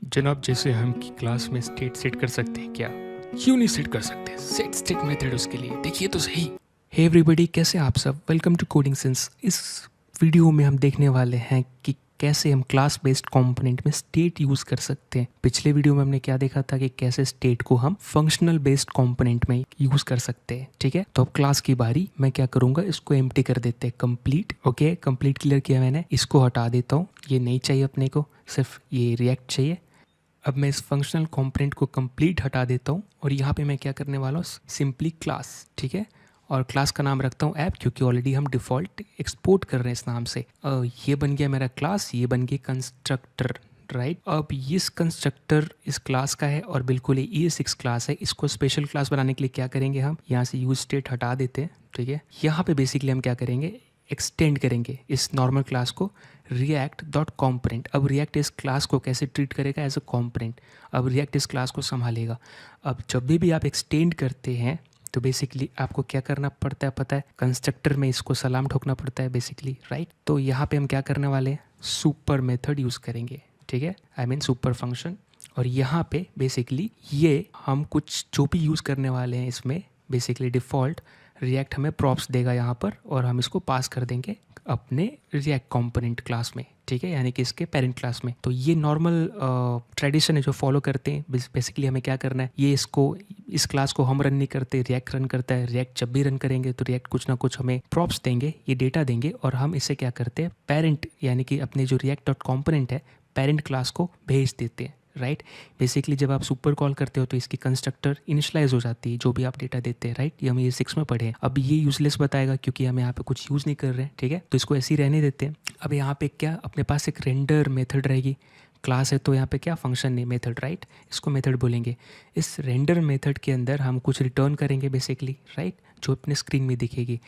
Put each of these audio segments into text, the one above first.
जनाब, जैसे हम की क्लास में स्टेट सेट कर सकते हैं क्या? क्यों नहीं सेट कर सकते? सेट स्टेट मेथड उसके लिए देखिए तो सही। हे एवरीबॉडी, कैसे आप सब? Welcome to coding sense. इस वीडियो में हम देखने वाले हैं कि कैसे हम क्लास बेस्ड कंपोनेंट में स्टेट यूज़ कर सकते हैं। पिछले वीडियो में हमने क्या देखा था कि कैसे स्टेट को हम फंक्शनल बेस्ड कंपोनेंट में यूज़ कर सकते हैं। ठीक है, तो अब क्लास की बारी। मैं क्या करूँगा, इसको एम्प्टी कर देते हैं, कंप्लीट। ओके, कंप्लीट क्लियर किया मैंने, इसको हटा देता हूँ। ये नहीं चाहिए अपने को, सिर्फ ये रिएक्ट चाहिए। अब मैं इस फंक्शनल कंपोनेंट को कंप्लीट हटा देता हूँ और यहाँ पे मैं क्या करने वाला हूँ, सिंपली क्लास। ठीक है, और क्लास का नाम रखता हूँ ऐप, क्योंकि ऑलरेडी हम डिफ़ॉल्ट एक्सपोर्ट कर रहे हैं इस नाम से। ये बन गया मेरा क्लास, ये बन गया कंस्ट्रक्टर। राइट, अब इस कंस्ट्रक्टर इस क्लास का है और बिल्कुल ये ES6 क्लास है। इसको स्पेशल क्लास बनाने के लिए क्या करेंगे, हम यहाँ से यूज स्टेट हटा देते हैं। ठीक है, यहाँ पे बेसिकली हम क्या करेंगे, एक्सटेंड करेंगे इस नॉर्मल क्लास को रिएक्ट डॉट कॉम्पोनेंट। अब रिएक्ट इस क्लास को कैसे ट्रीट करेगा, एज अ कॉम्पोनेंट। अब रिएक्ट इस क्लास को संभालेगा। अब जब भी आप एक्सटेंड करते हैं तो बेसिकली आपको क्या करना पड़ता है पता है, कंस्ट्रक्टर में इसको सलाम ठोकना पड़ता है बेसिकली। राइट, तो यहाँ पे हम क्या करने वाले हैं, सुपर मेथड यूज़ करेंगे। ठीक है, आई मीन सुपर फंक्शन। और यहाँ पे बेसिकली ये हम कुछ जो भी यूज़ करने वाले हैं इसमें, बेसिकली डिफ़ॉल्ट रिएक्ट हमें प्रॉप्स देगा यहाँ पर, और हम इसको पास कर देंगे अपने रिएक्ट कंपोनेंट क्लास में। ठीक है, यानी कि इसके पेरेंट क्लास में। तो ये नॉर्मल ट्रेडिशन है जो फॉलो करते हैं। बेसिकली हमें क्या करना है, ये इसको इस क्लास को हम रन नहीं करते, रिएक्ट रन करता है। रिएक्ट जब भी रन करेंगे तो रिएक्ट कुछ ना कुछ हमें प्रॉप्स देंगे, ये डेटा देंगे, और हम इसे क्या करते हैं, पेरेंट यानी कि अपने जो रिएक्ट डॉट कॉम्पोनेंट है पेरेंट क्लास को भेज देते हैं। राइट, बेसिकली जब आप सुपर कॉल करते हो तो इसकी कंस्ट्रक्टर इनिशियलाइज हो जाती है जो भी आप डेटा देते हैं। राइट, ये हम ये 6 में पढ़े हैं। अब ये यूजलेस बताएगा क्योंकि हम यहाँ पे कुछ यूज़ नहीं कर रहे हैं। ठीक है, तो इसको ऐसे ही रहने देते हैं। अब यहाँ पे क्या, अपने पास एक रेंडर मेथड रहेगी। क्लास है तो यहाँ पे क्या, फंक्शन नहीं मेथड। राइट, इसको मेथड बोलेंगे। इस रेंडर मेथड के अंदर हम कुछ रिटर्न करेंगे बेसिकली। राइट, जो अपने स्क्रीन में दिखेगी।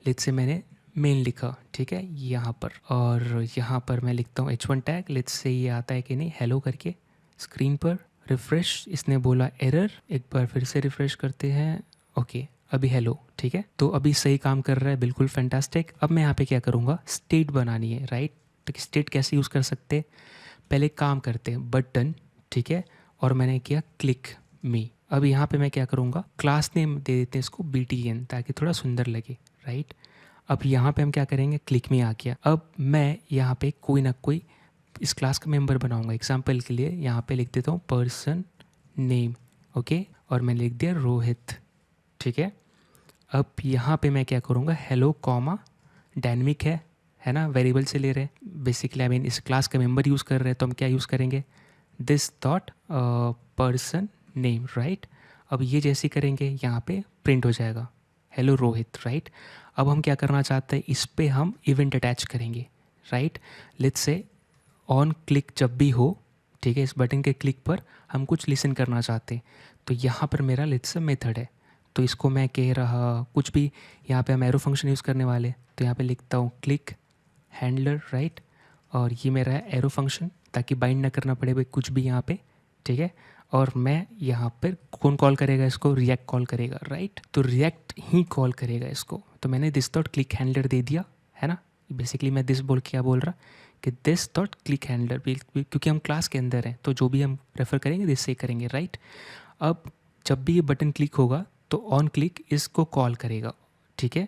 लेट्स से मैंने मेन लिखा, ठीक है, यहाँ पर, और यहाँ पर मैं लिखता हूँ H1 टैग। लेट्स से ये आता है कि नहीं, हेलो करके स्क्रीन पर। रिफ्रेश, इसने बोला एरर, एक बार फिर से रिफ्रेश करते हैं। ओके, अभी हेलो। ठीक है, तो अभी सही काम कर रहा है, बिल्कुल फैंटास्टिक। अब मैं यहाँ पे क्या करूँगा, स्टेट बनानी है। राइट, तो स्टेट कैसे यूज़ कर सकते हैं, पहले काम करते हैं, बटन। ठीक है, और मैंने किया क्लिक मी। अब यहाँ पे मैं क्या करूँगा, क्लास नेम दे देते हैं इसको BTN, ताकि थोड़ा सुंदर लगे। राइट, अब यहाँ पे हम क्या करेंगे, क्लिक में आ गया। अब मैं यहाँ पे कोई ना कोई इस क्लास का मेंबर बनाऊंगा। एग्जांपल के लिए यहाँ पे लिख देता हूँ पर्सन नेम। ओके, और मैंने लिख दिया रोहित। ठीक है, अब यहाँ पे मैं क्या करूँगा, हेलो कॉमा डायनेमिक है ना, वेरिएबल से ले रहे हैं बेसिकली। आई मीन इस क्लास का मेंबर यूज़ कर रहे हैं तो हम क्या यूज़ करेंगे, this dot person name. Right, अब ये जैसे करेंगे यहाँ पे प्रिंट हो जाएगा हेलो रोहित। राइट, अब हम क्या करना चाहते हैं, इस पे हम इवेंट अटैच करेंगे। Right, let's say on click जब भी हो, ठीक है, इस बटन के क्लिक पर हम कुछ लिसन करना चाहते हैं, तो यहाँ पर मेरा लेट्स से मेथड है, तो इसको मैं कह रहा कुछ भी, यहाँ पे हम एरो फंक्शन यूज़ करने वाले, तो यहाँ पे लिखता हूँ क्लिक हैंडलर। राइट, और ये मेरा है एरो फंक्शन, ताकि बाइंड ना करना पड़े भाई कुछ भी यहाँ पे। ठीक है, और मैं यहाँ पर कौन कॉल करेगा इसको, रिएक्ट कॉल करेगा। राइट, तो रिएक्ट ही कॉल करेगा इसको। तो मैंने दिस डॉट क्लिक हैंडलर दे दिया है ना। बेसिकली मैं दिस बोल क्या बोल रहा कि दिस डॉट क्लिक हैंडलर, क्योंकि हम क्लास के अंदर हैं तो जो भी हम रेफर करेंगे दिस से करेंगे। राइट, अब जब भी ये बटन क्लिक होगा तो ऑन क्लिक इसको कॉल करेगा। ठीक है,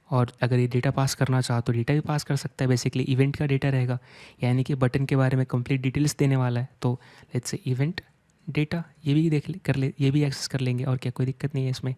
और अगर ये डेटा पास करना चाहो तो डेटा भी पास कर सकता है। बेसिकली इवेंट का डेटा रहेगा, यानी कि बटन के बारे में कंप्लीट डिटेल्स देने वाला है। तो लेट्स से इवेंट डेटा, ये भी ये भी एक्सेस कर लेंगे, और क्या कोई दिक्कत नहीं है इसमें।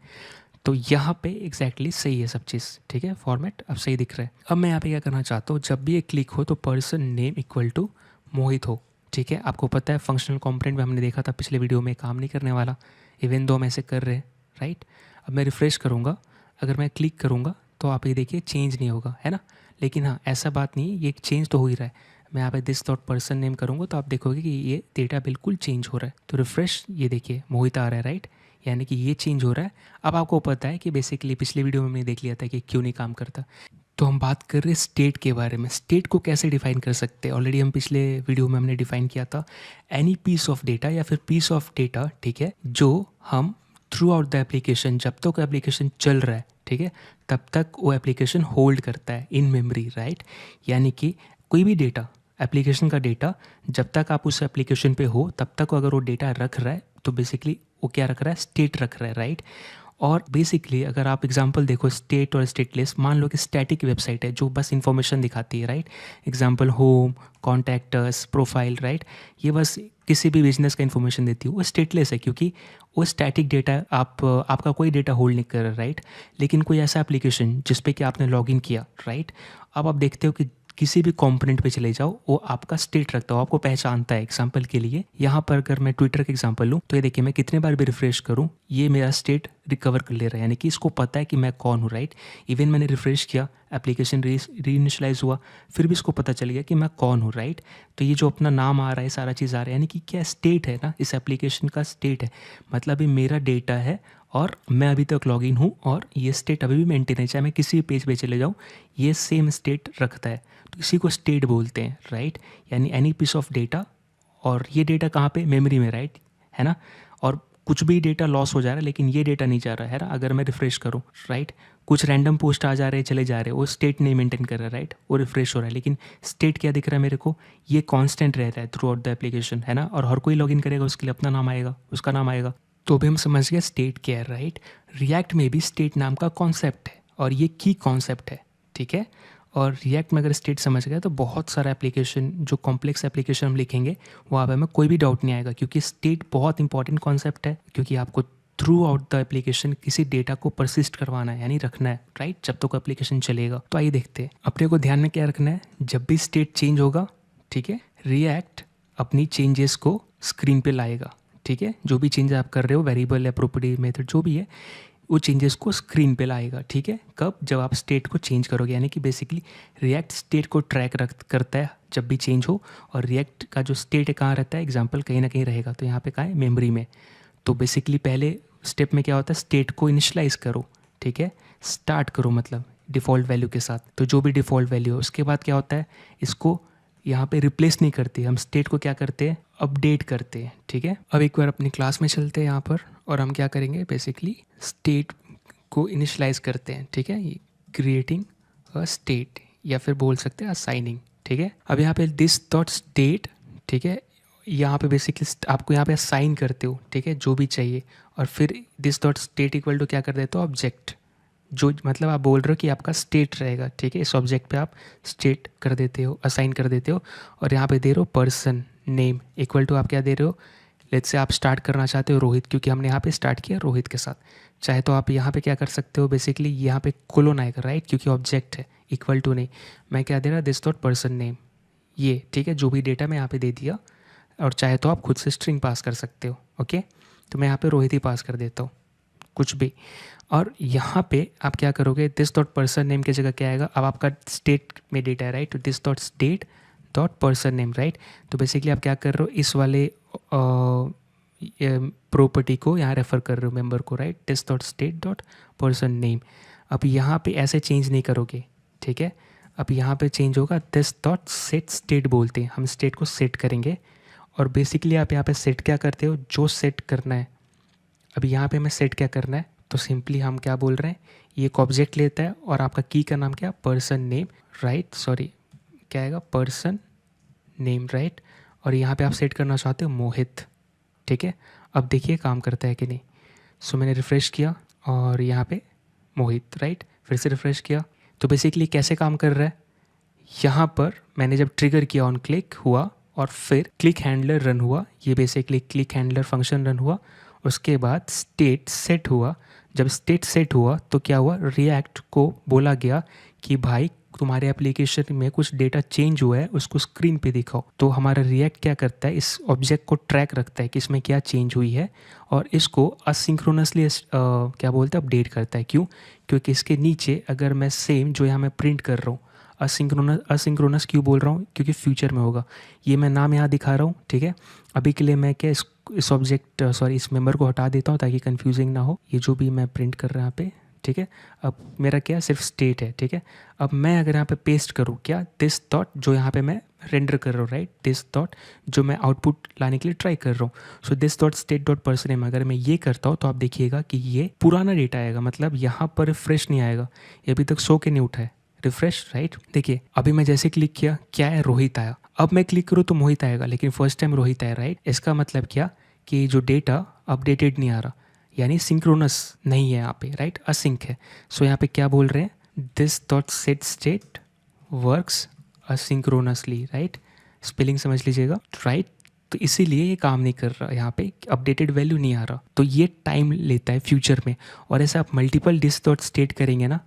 तो यहाँ पे एग्जैक्टली सही है सब चीज़। ठीक है, फॉर्मेट अब सही दिख रहा है। अब मैं यहाँ पे क्या करना चाहता हूँ, जब भी ये क्लिक हो तो पर्सन नेम इक्वल टू मोहित हो। ठीक है, आपको पता है फंक्शनल कंपोनेंट में हमने देखा था पिछले वीडियो में, काम नहीं करने वाला इवन दो हम ऐसे कर रहे हैं। राइट, अब मैं रिफ्रेश करूँगा, अगर मैं क्लिक करूँगा तो आप ये देखिए चेंज नहीं होगा, है ना। लेकिन हाँ, ऐसा बात नहीं है, ये चेंज तो हो ही रहा है। मैं यहाँ पे दिस डॉट पर्सन नेम करूँगा तो आप देखोगे कि ये डेटा बिल्कुल चेंज हो रहा है। तो रिफ्रेश, ये देखिए मोहित आ रहा है। राइट, यानी कि ये चेंज हो रहा है। अब आपको पता है कि बेसिकली पिछले वीडियो में हमने देख लिया था कि क्यों नहीं काम करता। तो हम बात कर रहे हैं स्टेट के बारे में। स्टेट को कैसे डिफाइन कर सकते हैं, ऑलरेडी हम पिछले वीडियो में हमने डिफाइन किया था, एनी पीस ऑफ डेटा या फिर पीस ऑफ डेटा, ठीक है, जो हम थ्रू आउट द एप्लीकेशन, जब तक एप्लीकेशन चल रहा है, ठीक है, तब तक वो एप्लीकेशन होल्ड करता है इन मेमोरी। राइट, यानी कि कोई भी डेटा एप्लीकेशन का डेटा जब तक आप उस एप्लीकेशन पे हो तब तक अगर वो डेटा रख रहा है तो बेसिकली वो क्या रख रहा है, स्टेट रख रहा है, राइट। और बेसिकली अगर आप एग्जांपल देखो स्टेट और स्टेटलेस, मान लो कि स्टैटिक वेबसाइट है जो बस इंफॉर्मेशन दिखाती है, right. Example home, contacts, profile, right. ये बस किसी भी बिजनेस का इन्फॉर्मेशन देती है, वो स्टेटलेस है क्योंकि वो स्टैटिक डेटा आपका कोई डेटा होल्ड नहीं कर रहा, राइट। लेकिन कोई ऐसा एप्लीकेशन जिस पे कि आपने लॉगिन किया, राइट, अब आप देखते हो कि किसी भी कंपोनेंट पे चले जाओ वो आपका स्टेट रखता हो, आपको पहचानता है। एग्जांपल के लिए यहाँ पर अगर मैं ट्विटर का एग्जांपल लूँ तो ये देखिए मैं कितने बार भी रिफ्रेश करूँ ये मेरा स्टेट रिकवर कर ले रहा है, यानी कि इसको पता है कि मैं कौन हूँ, राइट। इवन मैंने रिफ्रेश किया, एप्लीकेशन रीइनिशियलाइज हुआ, फिर भी इसको पता चल गया कि मैं कौन हूँ, राइट। तो ये जो अपना नाम आ रहा है, सारा चीज़ आ रहा है, यानी कि क्या स्टेट है ना, इस एप्लीकेशन का स्टेट है, मतलब ये मेरा डेटा है और मैं अभी तक लॉगिन हूँ और ये स्टेट अभी भी मेंटेन है, चाहे मैं किसी भी पेज पे चले जाऊँ ये सेम स्टेट रखता है। तो इसी को स्टेट बोलते हैं, राइट। यानी एनी पीस ऑफ डेटा, और ये डेटा कहाँ पे, मेमोरी में, राइट, है ना। और कुछ भी डेटा लॉस हो जा रहा है लेकिन ये डेटा नहीं जा रहा है ना, अगर मैं रिफ्रेश करूँ, राइट। कुछ रैंडम पोस्ट आ जा रहे हैं, चले जा रहे हैं, वो स्टेट नहीं मेंटेन कर रहा है, राइट, वो रिफ्रेश हो रहा है, लेकिन स्टेट क्या दिख रहा है मेरे को, ये कांस्टेंट रह रहा है थ्रू आउट द एप्लीकेशन, है ना। और हर कोई लॉगिन करेगा उसके लिए अपना नाम आएगा, उसका नाम आएगा। तो भी हम समझ गए स्टेट क्या है, राइट। रिएक्ट में भी स्टेट नाम का कॉन्सेप्ट है और ये की कॉन्सेप्ट है, ठीक है। और रिएक्ट में अगर स्टेट समझ गए तो बहुत सारा एप्लीकेशन, जो कॉम्प्लेक्स एप्लीकेशन हम लिखेंगे वहाँ पे हमें कोई भी डाउट नहीं आएगा, क्योंकि स्टेट बहुत इंपॉर्टेंट कॉन्सेप्ट है, क्योंकि आपको थ्रू आउट द एप्लीकेशन किसी डेटा को परसिस्ट करवाना है, यानी रखना है, राइट, जब तक एप्लीकेशन चलेगा। तो आइए देखते हैं अपने को ध्यान में क्या रखना है। जब भी स्टेट चेंज होगा, ठीक है, रिएक्ट अपनी चेंजेस को स्क्रीन पे लाएगा, ठीक है। जो भी चेंज आप कर रहे हो, वेरिएबल या प्रॉपर्टी मेथड जो भी है, वो चेंजेस को स्क्रीन पे लाएगा, ठीक है। कब, जब आप स्टेट को चेंज करोगे, यानी कि बेसिकली रिएक्ट स्टेट को ट्रैक करता है जब भी चेंज हो। और रिएक्ट का जो स्टेट है कहाँ रहता है, एग्जांपल कहीं ना कहीं रहेगा, तो यहाँ पे कहाँ है, मेमोरी में। तो बेसिकली पहले स्टेप में क्या होता है, स्टेट को इनिशियलाइज करो, ठीक है, स्टार्ट करो मतलब डिफ़ॉल्ट वैल्यू के साथ, तो जो भी डिफ़ॉल्ट वैल्यू है। उसके बाद क्या होता है, इसको यहाँ पे रिप्लेस नहीं करते, हम स्टेट को क्या करते हैं, अपडेट करते हैं, ठीक है। अब एक बार अपनी क्लास में चलते हैं यहाँ पर, और हम क्या करेंगे, बेसिकली स्टेट को इनिशियलाइज करते हैं, ठीक है, क्रिएटिंग अ स्टेट, या फिर बोल सकते हैं असाइनिंग, ठीक है। अब यहाँ पे दिस डॉट स्टेट, ठीक है, यहाँ पे बेसिकली आपको यहाँ पे असाइन करते हो, ठीक है, जो भी चाहिए। और फिर this dot state equal to क्या कर देते हो, ऑब्जेक्ट, जो मतलब आप बोल रहे हो कि आपका स्टेट रहेगा, ठीक है, इस ऑब्जेक्ट पे आप स्टेट कर देते हो, असाइन कर देते हो। और यहाँ पे दे रहे हो पर्सन नेम इक्वल टू, आप क्या दे रहे हो, लेट्स से आप स्टार्ट करना चाहते हो रोहित, क्योंकि हमने यहाँ पे स्टार्ट किया रोहित के साथ। चाहे तो आप यहाँ पे क्या कर सकते हो, बेसिकली यहाँ पे कोलोन आएगा, राइट, क्योंकि ऑब्जेक्ट है, इक्वल टू नहीं। मैं क्या दे रहा, दिस डॉट पर्सन नेम, ये, ठीक है, जो भी डेटा मैं यहाँ पे दे दिया। और चाहे तो आप खुद से स्ट्रिंग पास कर सकते हो, ओके। तो मैं यहाँ पे रोहित ही पास कर देता हूँ, कुछ भी। और यहाँ पे आप क्या करोगे, दिस डॉट पर्सन नेम की जगह क्या आएगा, अब आपका स्टेट में डेटा है, राइट, तो this dot state dot person name, right. तो बेसिकली आप क्या कर रहे हो, इस वाले प्रॉपर्टी को यहाँ रेफर कर रहे हो, मेंबर को, right, this dot state dot person name. अब यहाँ पे ऐसे चेंज नहीं करोगे, ठीक है। अब यहाँ पे चेंज होगा, दिस डॉट सेट स्टेट बोलते हैं, हम स्टेट को सेट करेंगे। और बेसिकली आप यहाँ पे सेट क्या करते हो, जो सेट करना है। अब यहाँ पे हमें सेट क्या करना है, तो सिंपली हम क्या बोल रहे हैं, ये एक ऑब्जेक्ट लेता है और आपका की का नाम क्या, पर्सन नेम, राइट, सॉरी क्या आएगा, पर्सन नेम, राइट। और यहाँ पे आप सेट करना चाहते हो मोहित, ठीक है। अब देखिए काम करता है कि नहीं। सो मैंने रिफ़्रेश किया और यहाँ पे मोहित, राइट, फिर से रिफ़्रेश किया। तो बेसिकली कैसे काम कर रहा है, यहाँ पर मैंने जब ट्रिगर किया ऑन क्लिक हुआ और फिर क्लिक हैंडलर रन हुआ, ये basically click handler function run हुआ। उसके बाद स्टेट सेट हुआ, जब स्टेट सेट हुआ तो क्या हुआ, रिएक्ट को बोला गया कि भाई तुम्हारे एप्लीकेशन में कुछ डेटा चेंज हुआ है, उसको स्क्रीन पे दिखाओ। तो हमारा रिएक्ट क्या करता है, इस ऑब्जेक्ट को ट्रैक रखता है कि इसमें क्या चेंज हुई है और इसको असिंक्रोनसली क्या बोलते हैं, अपडेट करता है। क्यों, क्योंकि इसके नीचे अगर मैं सेम जो यहाँ मैं प्रिंट कर रहा हूँ, असिंक्रोनस क्यों बोल रहा हूँ, क्योंकि फ्यूचर में होगा। ये मैं नाम यहाँ दिखा रहा हूँ, ठीक है। अभी के लिए मैं क्या इस ऑब्जेक्ट इस मेंबर को हटा देता हूँ ताकि कंफ्यूजिंग ना हो, ये जो भी मैं प्रिंट कर रहा हूँ यहाँ पे, ठीक है। अब मेरा क्या सिर्फ स्टेट है, ठीक है। अब मैं अगर यहाँ पे पेस्ट करूँ क्या, दिस डॉट जो यहाँ पे मैं रेंडर कर रहा हूँ, राइट, दिस डॉट जो मैं आउटपुट लाने के लिए ट्राई कर रहा हूँ, so this dot state dot person name, अगर मैं ये करता हूँ तो आप देखिएगा कि ये पुराना डेटा आएगा, मतलब यहाँ पर रिफ्रेश नहीं आएगा, ये अभी तक 100 के नहीं उठा है, रिफ्रेश, राइट। देखिए अभी मैं जैसे क्लिक किया क्या है, रोहित आया। अब मैं क्लिक करूँ तो मोहित आएगा, लेकिन फर्स्ट टाइम रोहित आया, राइट। इसका मतलब क्या कि जो डेटा अपडेटेड नहीं आ रहा, यानी सिंक्रोनस नहीं है यहाँ पे, राइट, असिंक है। सो यहाँ पे क्या बोल रहे हैं, this dot set state works asynchronously, right. Spelling समझ लीजिएगा, राइट। तो इसीलिए ये काम नहीं कर रहा, यहाँ पे अपडेटेड वैल्यू नहीं आ रहा, तो ये टाइम लेता है फ्यूचर में। और ऐसे आप मल्टीपल दिस डॉट स्टेट करेंगे ना,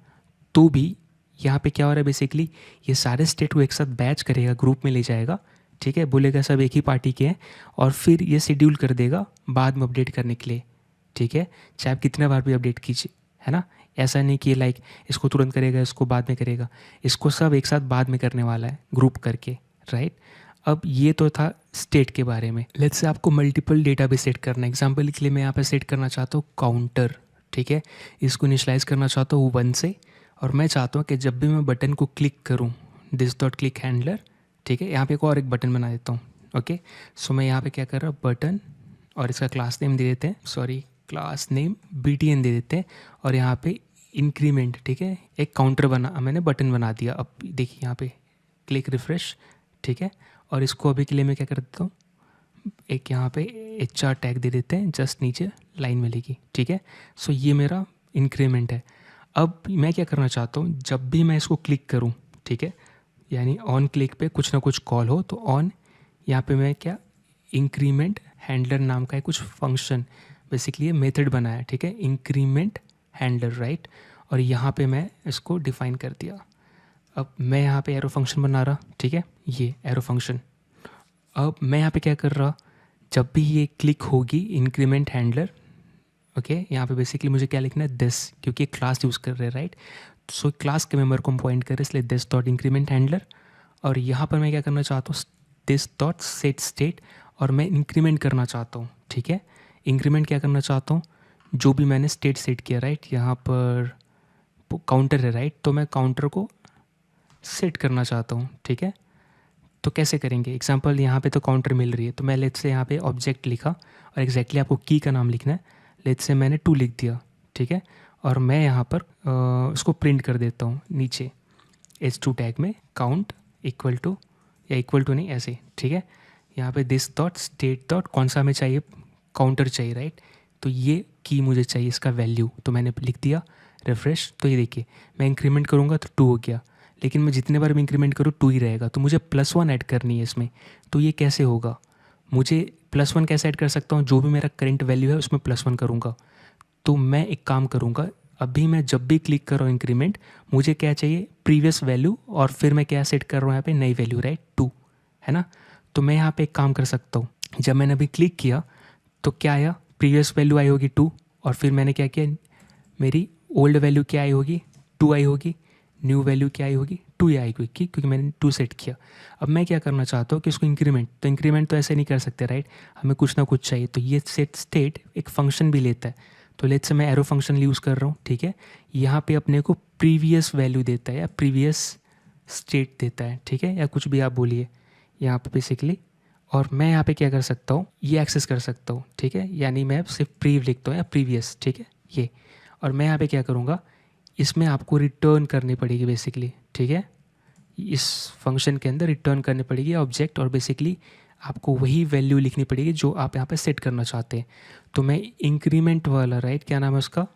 तो भी यहाँ पे क्या हो रहा है, बेसिकली ये सारे स्टेट को एक साथ बैच करेगा, ग्रुप में ले जाएगा, ठीक है, बोलेगा सब एक ही पार्टी के हैं, और फिर ये शेड्यूल कर देगा बाद में अपडेट करने के लिए, ठीक है, चाहे आप कितने बार भी अपडेट कीजिए, है ना। ऐसा नहीं कि लाइक इसको तुरंत करेगा, इसको बाद में करेगा, इसको सब एक साथ बाद में करने वाला है ग्रुप करके, राइट। अब ये तो था स्टेट के बारे में। लेट्स से आपको मल्टीपल डेटा भी सेट करना है। एग्जाम्पल के लिए मैं यहाँ पे सेट करना चाहता हूँ काउंटर, ठीक है, इसको इनिशियलाइज करना चाहता हूँ 1 से, और मैं चाहता हूँ कि जब भी मैं बटन को क्लिक करूँ, दिस डॉट क्लिक हैंडलर, ठीक है, यहाँ पे एक बटन बना देता हूँ, ओके। सो मैं यहाँ पे क्या कर रहा हूँ, बटन, और इसका क्लास नेम दे देते हैं, सॉरी क्लास नेम BTN दे देते हैं, और यहाँ पे इंक्रीमेंट, ठीक है, एक काउंटर मैंने बटन बना दिया। अब देखिए यहाँ पे क्लिक रिफ्रेश, ठीक है, और इसको अभी के लिए मैं क्या कर देता हूँ, एक यहाँ पे HR टैग दे देते हैं, जस्ट नीचे लाइन मिलेगी, ठीक है। सो ये मेरा इंक्रीमेंट है। अब मैं क्या करना चाहता हूँ, जब भी मैं इसको क्लिक करूँ, ठीक है, यानी ऑन क्लिक पे कुछ ना कुछ कॉल हो, तो ऑन यहाँ पे मैं क्या, इंक्रीमेंट हैंडलर नाम का है कुछ फंक्शन, बेसिकली ये मेथड बनाया है, ठीक है, इंक्रीमेंट हैंडलर, राइट। और यहाँ पे मैं इसको डिफाइन कर दिया। अब मैं यहाँ पे एरो फंक्शन बना रहा, ठीक है, ये एरो फंक्शन। अब मैं यहाँ पे क्या कर रहा, जब भी ये क्लिक होगी इंक्रीमेंट हैंडलर, ओके, यहाँ पे बेसिकली मुझे क्या लिखना है, दिस, क्योंकि क्लास यूज़ कर रहे हैं, राइट। सो क्लास के मेंबर को हम पॉइंट कर रहे हैं, इसलिए दिस डॉट इंक्रीमेंट हैंडलर। और यहाँ पर मैं क्या करना चाहता हूँ, दिस डॉट सेट स्टेट, और मैं इंक्रीमेंट करना चाहता हूँ, ठीक है। इंक्रीमेंट क्या करना चाहता हूँ, जो भी मैंने स्टेट सेट किया, राइट, यहाँ पर काउंटर है, राइट, तो मैं काउंटर को सेट करना चाहता हूँ, ठीक है। तो कैसे करेंगे, एग्जांपल यहाँ पे तो काउंटर मिल रही है, तो मैं लेट्स से यहाँ पे ऑब्जेक्ट लिखा, और एग्जैक्टली आपको की का नाम लिखना है, लेट्स से मैंने 2 लिख दिया, ठीक है। और मैं यहाँ पर उसको प्रिंट कर देता हूँ नीचे H2 टैग में, काउंट इक्वल टू, या इक्वल टू नहीं, ऐसे, ठीक है। यहाँ पे दिस डॉट स्टेट डॉट कौन सा हमें चाहिए, काउंटर चाहिए, राइट। तो ये की मुझे चाहिए, इसका वैल्यू, तो मैंने लिख दिया, रिफ्रेश। तो ये देखिए मैं इंक्रीमेंट करूँगा तो 2 हो गया, लेकिन मैं जितने बार भी इंक्रीमेंट करूँ 2 ही रहेगा, तो मुझे +1 ऐड करनी है इसमें। तो ये कैसे होगा, मुझे +1 कैसे ऐड कर सकता हूँ, जो भी मेरा करंट वैल्यू है उसमें +1 करूँगा। तो मैं एक काम करूँगा, अभी मैं जब भी क्लिक कर रहा हूँ इंक्रीमेंट, मुझे क्या चाहिए, प्रीवियस वैल्यू, और फिर मैं क्या सेट कर रहा हूँ यहाँ पे, नई वैल्यू, राइट, 2, है ना। तो मैं यहाँ पे एक काम कर सकता हूँ, जब मैंने अभी क्लिक किया तो क्या आया, प्रीवियस वैल्यू आई होगी 2, और फिर मैंने क्या किया, मेरी ओल्ड वैल्यू क्या आई होगी, 2 आई होगी, न्यू वैल्यू क्या आई होगी, 2 ही आई होगी, क्योंकि मैंने 2 सेट किया। अब मैं क्या करना चाहता हूँ कि इसको इंक्रीमेंट, तो इंक्रीमेंट तो ऐसे नहीं कर सकते, राइट, हमें कुछ ना कुछ चाहिए। तो ये सेट स्टेट एक फंक्शन भी लेता है, तो लेट्स से मैं एरो फंक्शन यूज़ कर रहा हूँ, ठीक है। यहाँ पे अपने को प्रीवियस वैल्यू देता है, या प्रीवियस स्टेट देता है, ठीक है, या कुछ भी आप बोलिए यहाँ पे बेसिकली। और मैं यहाँ पे क्या कर सकता हूँ, ये एक्सेस कर सकता हूँ, ठीक है, यानी मैं सिर्फ प्रीव लिखता हूँ या प्रीवियस, ठीक है, ये। और मैं यहाँ पे क्या करूँगा, इसमें आपको रिटर्न करनी पड़ेगी बेसिकली, ठीक है, इस फंक्शन के अंदर रिटर्न करनी पड़ेगी ऑब्जेक्ट, और बेसिकली आपको वही वैल्यू लिखनी पड़ेगी जो आप यहाँ पे सेट करना चाहते हैं। तो मैं इंक्रीमेंट वाला, राइट, क्या नाम है उसका,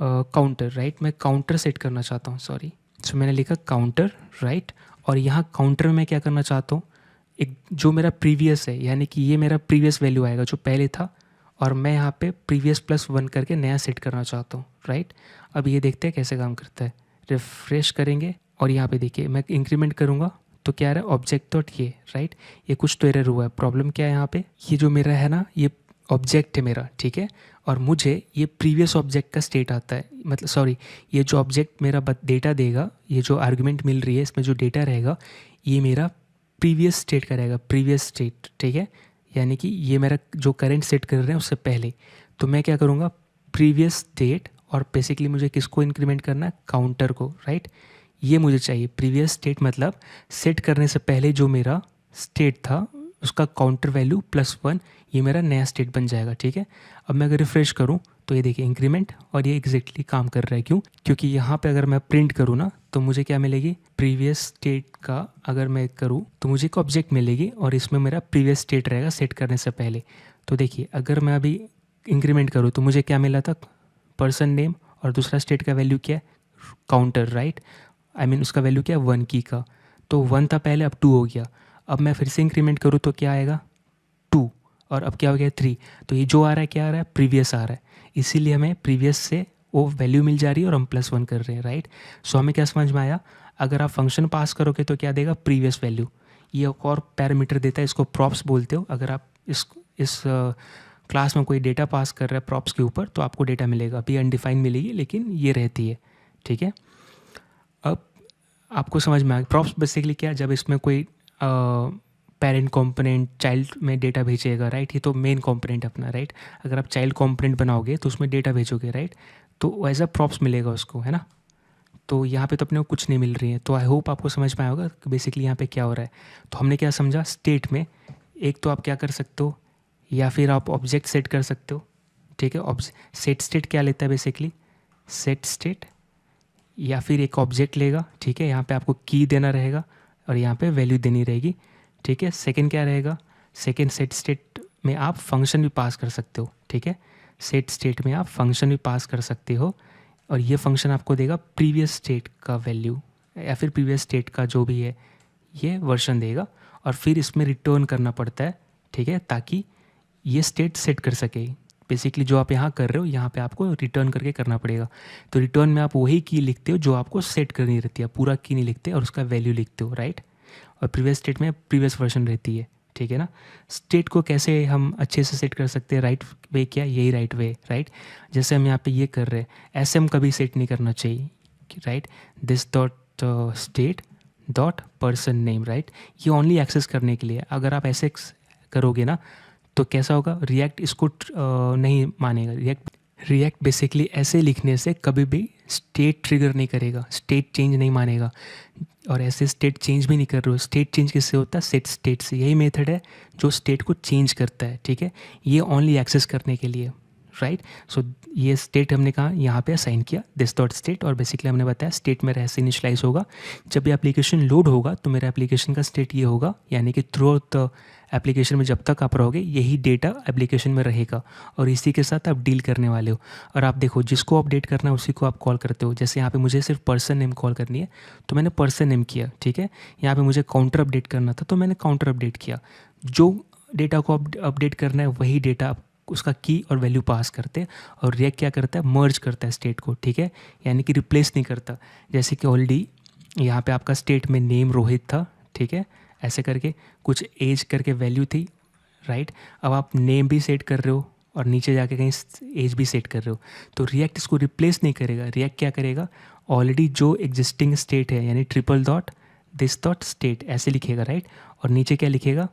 काउंटर, राइट, मैं काउंटर सेट करना चाहता हूँ, सॉरी। सो मैंने लिखा काउंटर, राइट, और यहाँ काउंटर में क्या करना चाहता हूँ, एक जो मेरा प्रीवियस है, यानी कि ये मेरा प्रीवियस वैल्यू आएगा जो पहले था, और मैं यहाँ पे प्रीवियस +1 करके नया सेट करना चाहता हूँ, राइट। अब ये देखते हैं कैसे काम करता है, रिफ्रेश करेंगे, और यहाँ पे देखिए मैं इंक्रीमेंट करूँगा तो क्या रहा है, ऑब्जेक्ट डॉट ये, राइट, ये कुछ तो एरर हुआ है। प्रॉब्लम क्या है यहाँ पे, ये जो मेरा है ना, ये ऑब्जेक्ट है मेरा, ठीक है, और मुझे ये प्रीवियस ऑब्जेक्ट का स्टेट आता है, मतलब सॉरी, ये जो ऑब्जेक्ट मेरा डेटा देगा, ये जो आर्गुमेंट मिल रही है इसमें जो डेटा रहेगा, ये मेरा प्रीवियस स्टेट का रहेगा, प्रीवियस स्टेट, ठीक है, यानी कि ये मेरा जो करंट सेट कर रहे हैं उससे पहले। तो मैं क्या करूँगा, प्रीवियस स्टेट, और बेसिकली मुझे किसको इंक्रीमेंट करना है, काउंटर को, राइट, ये मुझे चाहिए। प्रीवियस स्टेट मतलब सेट करने से पहले जो मेरा स्टेट था उसका काउंटर वैल्यू +1, ये मेरा नया स्टेट बन जाएगा, ठीक है। अब मैं अगर रिफ्रेश करूँ तो ये देखिए इंक्रीमेंट, और ये एग्जैक्टली काम कर रहा है। क्यों? क्योंकि यहाँ पे अगर मैं प्रिंट करूँ ना तो मुझे क्या मिलेगी, प्रीवियस स्टेट का अगर मैं करूँ तो मुझे एक ऑब्जेक्ट मिलेगी और इसमें मेरा प्रीवियस स्टेट रहेगा सेट करने से पहले। तो देखिए अगर मैं अभी इंक्रीमेंट करूँ तो मुझे क्या मिला था, पर्सन नेम, और दूसरा स्टेट का वैल्यू क्या है, काउंटर, राइट। आई मीन उसका वैल्यू क्या है, 1 की का। तो 1 था पहले, अब 2 हो गया। अब मैं फिर से इंक्रीमेंट करूँ तो क्या आएगा, 2, और अब क्या हो गया 3। तो ये जो आ रहा है क्या आ रहा है, प्रीवियस आ रहा है, इसीलिए हमें प्रीवियस से वो वैल्यू मिल जा रही है और हम +1 कर रहे हैं, राइट। सो हमें क्या समझ में आया, अगर आप फंक्शन पास करोगे तो क्या देगा, प्रीवियस वैल्यू। ये एक और पैरामीटर देता है, इसको प्रॉप्स बोलते हो। अगर आप इस क्लास में कोई डेटा पास कर रहा है प्रॉप्स के ऊपर तो आपको डेटा मिलेगा, अभी अनडिफाइन मिलेगी लेकिन ये रहती है, ठीक है। अब आपको समझ में आ गया प्रॉप्स बेसिकली क्या है, जब इसमें कोई पेरेंट कंपोनेंट चाइल्ड में डेटा भेजेगा, राइट। ये तो मेन कंपोनेंट अपना, राइट। अगर आप चाइल्ड कंपोनेंट बनाओगे तो उसमें डेटा भेजोगे, राइट, तो एज अ प्रॉप्स मिलेगा उसको, है ना। तो यहाँ पे तो अपने को कुछ नहीं मिल रही है। तो आई होप आपको समझ में आया होगा कि बेसिकली यहाँ पे क्या हो रहा है। तो हमने क्या समझा, स्टेट में एक तो आप क्या कर सकते हो, या फिर आप ऑब्जेक्ट सेट कर सकते हो, ठीक है। सेट स्टेट क्या लेता है बेसिकली, सेट स्टेट, या फिर एक ऑब्जेक्ट लेगा, ठीक है। यहाँ पे आपको की देना रहेगा और यहाँ पे वैल्यू देनी रहेगी, ठीक है। सेकंड क्या रहेगा, सेकंड सेट स्टेट में आप फंक्शन भी पास कर सकते हो, ठीक है। सेट स्टेट में आप फंक्शन भी पास कर सकते हो और ये फंक्शन आपको देगा प्रीवियस स्टेट का वैल्यू या फिर प्रीवियस स्टेट का जो भी है ये वर्जन देगा, और फिर इसमें रिटर्न करना पड़ता है, ठीक है, ताकि ये स्टेट सेट कर सके। बेसिकली जो आप यहाँ कर रहे हो यहाँ पे आपको रिटर्न करके करना पड़ेगा। तो रिटर्न में आप वही की लिखते हो जो आपको सेट करनी रहती है, पूरा की नहीं लिखते और उसका वैल्यू लिखते हो, राइट। और प्रीवियस स्टेट में प्रीवियस वर्जन रहती है, ठीक है ना। स्टेट को कैसे हम अच्छे से सेट कर सकते हैं, राइट वे क्या, यही राइट वे, राइट। जैसे हम यहाँ पे ये कर रहे हैं, ऐसे हम कभी सेट नहीं करना चाहिए, right. This dot state dot person name, right. ये ओनली एक्सेस करने के लिए। अगर आप ऐसे करोगे ना तो कैसा होगा, रिएक्ट इसको नहीं मानेगा। रिएक्ट बेसिकली ऐसे लिखने से कभी भी स्टेट ट्रिगर नहीं करेगा, स्टेट चेंज नहीं मानेगा। और ऐसे स्टेट चेंज भी नहीं कर रहे हो। स्टेट चेंज किससे होता है, सेट स्टेट से। यही मेथड है जो स्टेट को चेंज करता है, ठीक है। ये ओनली एक्सेस करने के लिए, राइट। सो ये स्टेट हमने कहा यहाँ पे असाइन किया दिस डॉट स्टेट, और बेसिकली हमने बताया स्टेट में ऐसे इनिशियलाइज होगा। जब ये एप्लीकेशन लोड होगा तो मेरा एप्लीकेशन का स्टेट ये होगा, यानी कि थ्रू आउट एप्लीकेशन में जब तक आप रहोगे यही डेटा एप्लीकेशन में रहेगा और इसी के साथ आप डील करने वाले हो। और आप देखो जिसको अपडेट करना है उसी को आप कॉल करते हो। जैसे यहाँ पे मुझे सिर्फ पर्सन नेम कॉल करनी है तो मैंने पर्सन नेम किया, ठीक है। यहाँ पे मुझे काउंटर अपडेट करना था तो मैंने काउंटर अपडेट किया। जो डेटा को अपडेट करना है वही डेटा उसका की और वैल्यू पास करते हैं, और रिएक्ट क्या करता है, मर्ज करता है स्टेट को, ठीक है, यानी कि रिप्लेस नहीं करता। जैसे कि ऑलरेडी यहाँ पे आपका स्टेट में नेम रोहित था, ठीक है, ऐसे करके कुछ एज करके वैल्यू थी, राइट। अब आप नेम भी सेट कर रहे हो और नीचे जाके कहीं एज भी सेट कर रहे हो, तो रिएक्ट इसको रिप्लेस नहीं करेगा। रिएक्ट क्या करेगा, ऑलरेडी जो एग्जिस्टिंग स्टेट है यानी triple dot this dot state ऐसे लिखेगा, राइट। और नीचे क्या लिखेगा,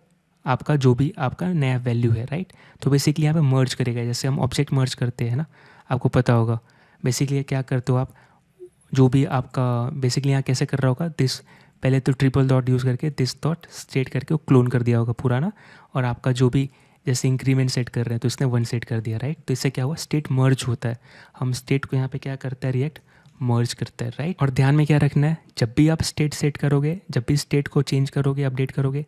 आपका जो भी आपका नया वैल्यू है, राइट। तो बेसिकली यहाँ पे मर्ज करेगा, जैसे हम ऑब्जेक्ट मर्ज करते हैं ना, आपको पता होगा। बेसिकली क्या करते हो आप, जो भी आपका बेसिकली यहाँ कैसे कर रहा होगा, दिस पहले तो ट्रिपल डॉट यूज़ करके दिस डॉट स्टेट करके वो क्लोन कर दिया होगा पुराना, और आपका जो भी जैसे इंक्रीमेंट सेट कर रहे हैं तो इसने 1 सेट कर दिया, राइट। तो इससे क्या हुआ, स्टेट मर्ज होता है। हम स्टेट को यहाँ पे क्या करता है, रिएक्ट मर्ज करता है, राइट। और ध्यान में क्या रखना है, जब भी आप स्टेट सेट करोगे, जब भी स्टेट को चेंज करोगे, अपडेट करोगे,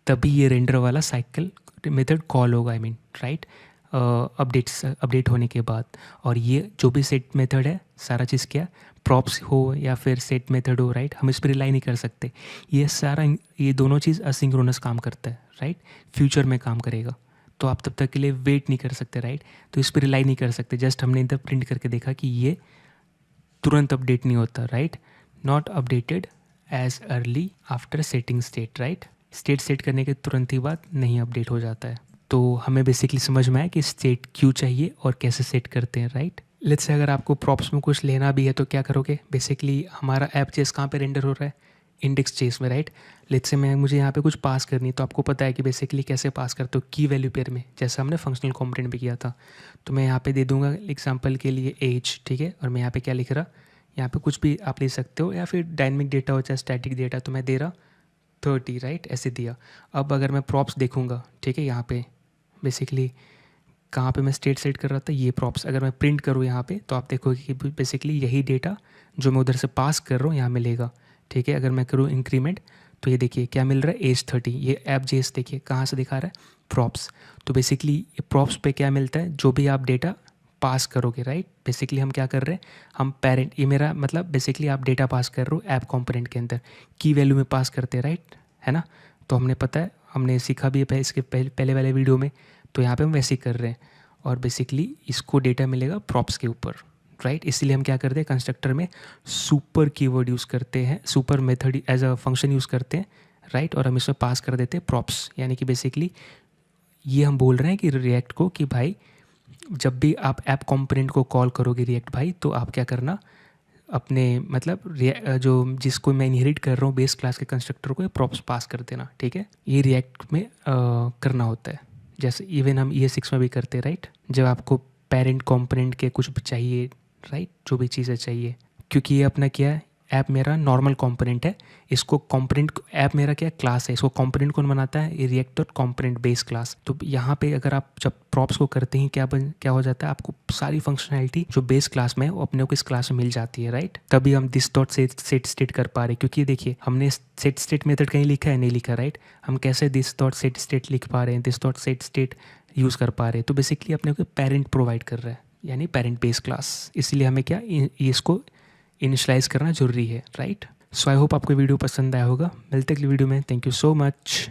तभी ये रेंडर वाला साइकिल मेथड कॉल होगा, आई मीन, राइट, अपडेट होने के बाद। और ये जो भी सेट मेथड है सारा चीज़ क्या, प्रॉप्स हो या फिर सेट मेथड हो, राइट, हम इस पर रिलाई नहीं कर सकते। ये सारा, ये दोनों चीज़ असिंक्रोनस काम करता है, राइट, फ्यूचर में काम करेगा। तो आप तब तक के लिए वेट नहीं कर सकते, राइट। तो इस पर रिलाई नहीं कर सकते। जस्ट हमने इधर प्रिंट करके देखा कि ये तुरंत अपडेट नहीं होता, right, not updated as early after setting state, right. State set करने के तुरंत ही बाद नहीं अपडेट हो जाता है। तो हमें बेसिकली समझ में आया कि स्टेट क्यों चाहिए और कैसे सेट करते हैं, राइट। लेट्स से अगर आपको प्रॉप्स में कुछ लेना भी है तो क्या करोगे, बेसिकली हमारा ऐप चेस कहाँ पे रेंडर हो रहा है, इंडेक्स चेस में, राइट। लेट्स से मुझे यहाँ पे कुछ पास करनी है, तो आपको पता है कि बेसिकली कैसे पास करते हो, की वैल्यू पेयर में, जैसा हमने फंक्शनल कॉम्पोनेंट भी किया था। तो मैं यहाँ पे दे दूँगा एग्जाम्पल के लिए एज, ठीक है। और मैं यहाँ पे क्या लिख रहा, यहाँ पे कुछ भी आप ले सकते हो, या फिर डायनेमिक डेटा हो चाहे स्टैटिक डेटा, तो मैं दे रहा 30, राइट, ऐसे दिया। अब अगर मैं प्रॉप्स देखूंगा, ठीक है, यहाँ पे बेसिकली कहाँ पे मैं स्टेट सेट कर रहा था, ये प्रॉप्स अगर मैं प्रिंट करूँ यहाँ पे तो आप देखोगे कि बेसिकली यही डेटा जो मैं उधर से पास कर रहा हूँ यहाँ मिलेगा, ठीक है। अगर मैं करूँ इंक्रीमेंट तो ये देखिए क्या मिल रहा है, एज 30। ये ऐप जेस देखिए कहाँ से दिखा रहा है, प्रॉप्स। तो बेसिकली ये प्रॉप्स पे क्या मिलता है, जो भी आप डेटा पास करोगे, राइट। बेसिकली हम क्या कर रहे हैं, हम पेरेंट, ये मेरा मतलब बेसिकली आप डेटा पास कर रहे हो ऐप कंपोनेंट के अंदर, की वैल्यू में पास करते हैं, राइट, है ना। तो हमने पता है, हमने सीखा भी है इसके पहले वाले वीडियो में। तो यहाँ पे हम वैसे ही कर रहे हैं और बेसिकली इसको डेटा मिलेगा प्रॉप्स के ऊपर, राइट। इसीलिए हम क्या करते हैं, कंस्ट्रक्टर में सुपर कीवर्ड यूज़ करते हैं, super method as a function use करते हैं, राइट। और हम इसमें पास कर देते हैं प्रॉप्स, यानी कि बेसिकली ये हम बोल रहे हैं कि रिएक्ट को कि भाई जब भी आप ऐप कंपोनेंट को कॉल करोगे रिएक्ट भाई, तो आप क्या करना, अपने मतलब जो जिसको मैं इनहेरिट कर रहा हूँ बेस क्लास के कंस्ट्रक्टर को प्रॉप्स पास कर देना, ठीक है। ये रिएक्ट में करना होता है, जैसे इवन हम ES6 में भी करते हैं, राइट। जब आपको पेरेंट कंपोनेंट के कुछ भी चाहिए, राइट, जो भी चीज़ें चाहिए, क्योंकि ये अपना क्या है, ऐप मेरा नॉर्मल कंपोनेंट है, इसको कंपोनेंट, ऐप मेरा क्या क्लास है, इसको कंपोनेंट कौन बनाता है, ये react dot component base class. तो यहाँ पे अगर आप जब प्रॉप्स को करते हैं क्या हो जाता है, आपको सारी फंक्शनैलिटी जो बेस क्लास में है वो अपने को इस क्लास में मिल जाती है, राइट। तभी हम दिस डॉट सेट स्टेट कर पा रहे हैं, क्योंकि देखिए हमने सेट स्टेट मेथड कहीं लिखा है, नहीं लिखा, राइट। हम कैसे दिस डॉट सेट स्टेट लिख पा रहे हैं, this dot set state use कर पा रहे हैं। तो बेसिकली अपने को पेरेंट प्रोवाइड कर रहा है, यानी पेरेंट बेस क्लास। इसलिए हमें क्या इसको इनिशलाइज करना जरूरी है, राइट। सो आई होप आपको वीडियो पसंद आया होगा। मिलते अगली वीडियो में, थैंक यू सो मच।